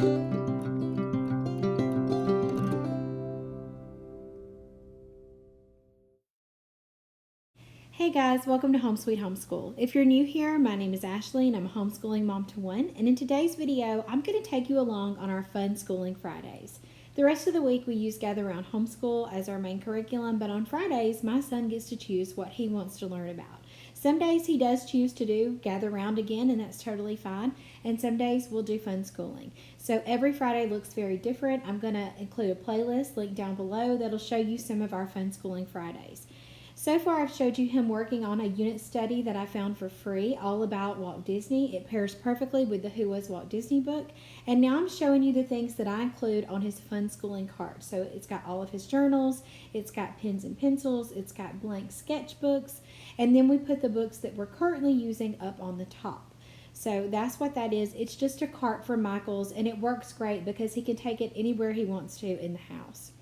Hey guys, welcome to Home Sweet Homeschool. If you're new here, my name is Ashley and I'm a homeschooling mom to one. And in today's video, I'm going to take you along on our Fun Schooling Fridays. The rest of the week we use Gather Round Homeschool as our main curriculum, but on Fridays, my son gets to choose what he wants to learn about. Some days he does choose to do Gather Round again, and that's totally fine. And some days we'll do Fun Schooling. So every Friday looks very different. I'm going to include a playlist linked down below that'll show you some of our Fun Schooling Fridays. So far, I've showed you him working on a unit study that I found for free, all about Walt Disney. It pairs perfectly with the Who Was Walt Disney book. And now I'm showing you the things that I include on his Fun Schooling card. So it's got all of his journals, it's got pens and pencils, it's got blank sketchbooks, and then we put the books that we're currently using up on the top. So that's what that is. It's just a cart for Michael's, and it works great because he can take it anywhere he wants to in the house.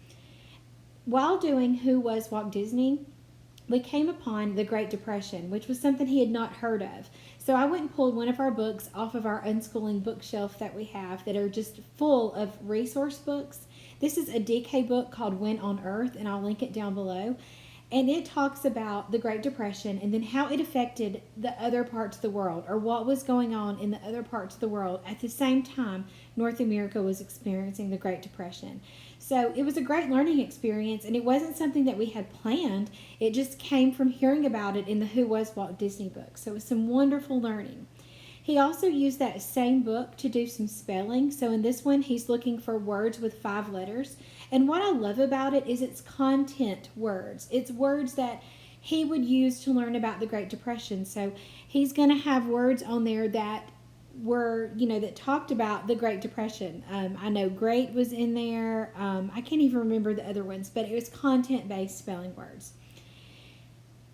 While doing Who Was Walt Disney, we came upon the Great Depression, which was something he had not heard of. So I went and pulled one of our books off of our unschooling bookshelf that we have that are just full of resource books. This is a DK book called When on Earth, and I'll link it down below. And it talks about the Great Depression and then how it affected the other parts of the world, or what was going on in the other parts of the world at the same time North America was experiencing the Great Depression. So it was a great learning experience, and it wasn't something that we had planned. It just came from hearing about it in the Who Was Walt Disney book. So it was some wonderful learning. He also used that same book to do some spelling. So in this one, he's looking for words with 5 letters. And what I love about it is it's content words. It's words that he would use to learn about the Great Depression. So he's going to have words on there that were, that talked about the Great Depression. I know great was in there. I can't even remember the other ones, but it was content-based spelling words.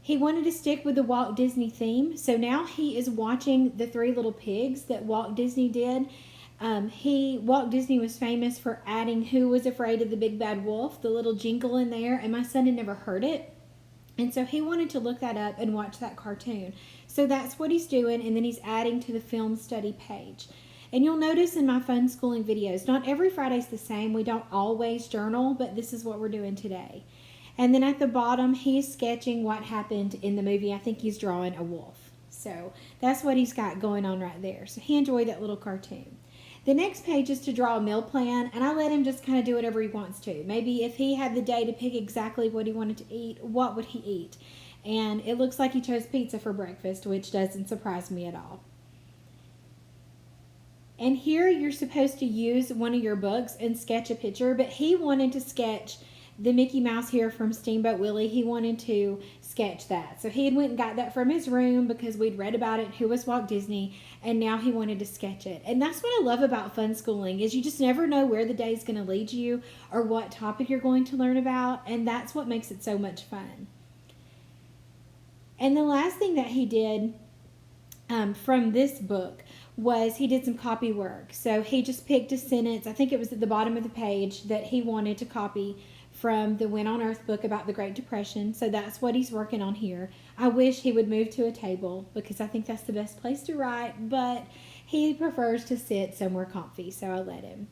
He wanted to stick with the Walt Disney theme, so now he is watching the 3 Little Pigs that Walt Disney did. Walt Disney was famous for adding Who Was Afraid of the Big Bad Wolf, the little jingle in there, and my son had never heard it. And so he wanted to look that up and watch that cartoon. So that's what he's doing, and then he's adding to the film study page. And you'll notice in my Fun Schooling videos, not every Friday's the same. We don't always journal, but this is what we're doing today. And then at the bottom, he's sketching what happened in the movie. I think he's drawing a wolf. So that's what he's got going on right there. So he enjoyed that little cartoon. The next page is to draw a meal plan, and I let him just kind of do whatever he wants to. Maybe if he had the day to pick exactly what he wanted to eat, what would he eat? And it looks like he chose pizza for breakfast, which doesn't surprise me at all. And here you're supposed to use one of your books and sketch a picture, but he wanted to sketch the Mickey Mouse here from Steamboat Willie. He wanted to sketch that. So he had went and got that from his room because we'd read about it, Who Was Walt Disney, and now he wanted to sketch it. And that's what I love about Fun Schooling, is you just never know where the day is going to lead you or what topic you're going to learn about, and that's what makes it so much fun. And the last thing that he did from this book was he did some copy work. So he just picked a sentence, I think it was at the bottom of the page, that he wanted to copy from the When on Earth book about the Great Depression. So that's what he's working on here. I wish he would move to a table because I think that's the best place to write, but he prefers to sit somewhere comfy, so I let him.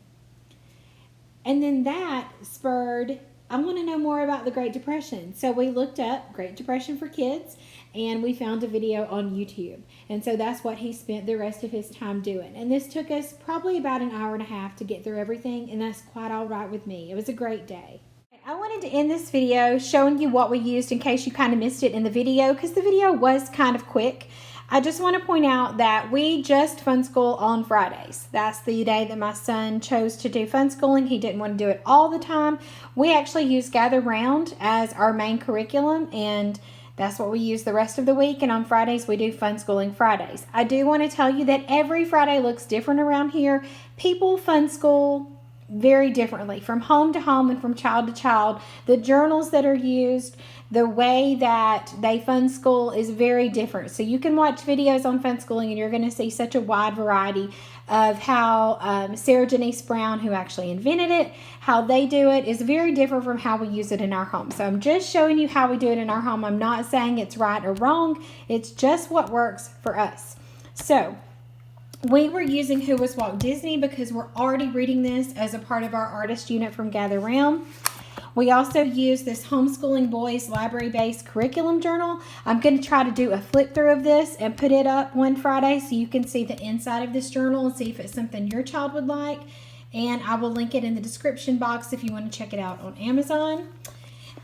And then that spurred, I want to know more about the Great Depression. So we looked up Great Depression for Kids, and we found a video on YouTube. And so that's what he spent the rest of his time doing. And this took us probably about an hour and a half to get through everything, and that's quite all right with me. It was a great day. I wanted to end this video showing you what we used in case you kind of missed it in the video, because the video was kind of quick. I just want to point out that we just fun school on Fridays. That's the day that my son chose to do fun schooling. He didn't want to do it all the time. We actually use Gather Round as our main curriculum, and that's what we use the rest of the week. And on Fridays, we do Fun Schooling Fridays. I do want to tell you that every Friday looks different around here. People fun school very differently from home to home and from child to child. The journals that are used, the way that they fun school is very different. So you can watch videos on fun schooling and you're going to see such a wide variety of how Sarah Janice Brown, who actually invented it, how they do it is very different from how we use it in our home. So I'm just showing you how we do it in our home. I'm not saying it's right or wrong. It's just what works for us. So we were using Who Was Walt Disney because we're already reading this as a part of our artist unit from Gather Round. We also use this Homeschooling Boys library-based curriculum journal. I'm going to try to do a flip through of this and put it up one Friday so you can see the inside of this journal and see if it's something your child would like. And I will link it in the description box if you want to check it out on Amazon.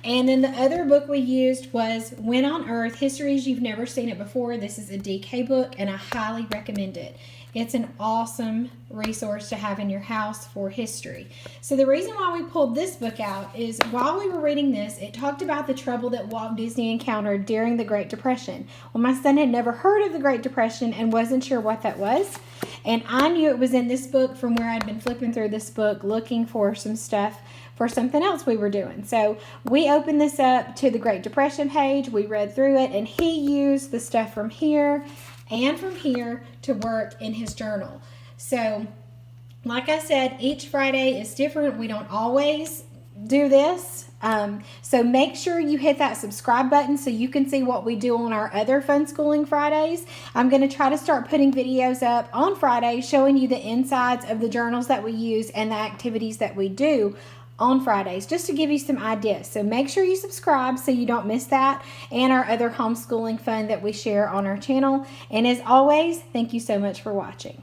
And then the other book we used was When on Earth, Histories You've Never Seen It Before. This is a DK book and I highly recommend it. It's an awesome resource to have in your house for history. So the reason why we pulled this book out is while we were reading this, it talked about the trouble that Walt Disney encountered during the Great Depression. Well, my son had never heard of the Great Depression and wasn't sure what that was. And I knew it was in this book from where I'd been flipping through this book looking for some stuff for something else we were doing. So we opened this up to the Great Depression page. We read through it and he used the stuff from here and from here to work in his journal. So like I said, each Friday is different. We don't always do this. So make sure you hit that subscribe button so you can see what we do on our other Funschooling Fridays. I'm going to try to start putting videos up on Fridays showing you the insides of the journals that we use and the activities that we do on Fridays, just to give you some ideas. So make sure you subscribe so you don't miss that and our other homeschooling fun that we share on our channel. And as always, thank you so much for watching.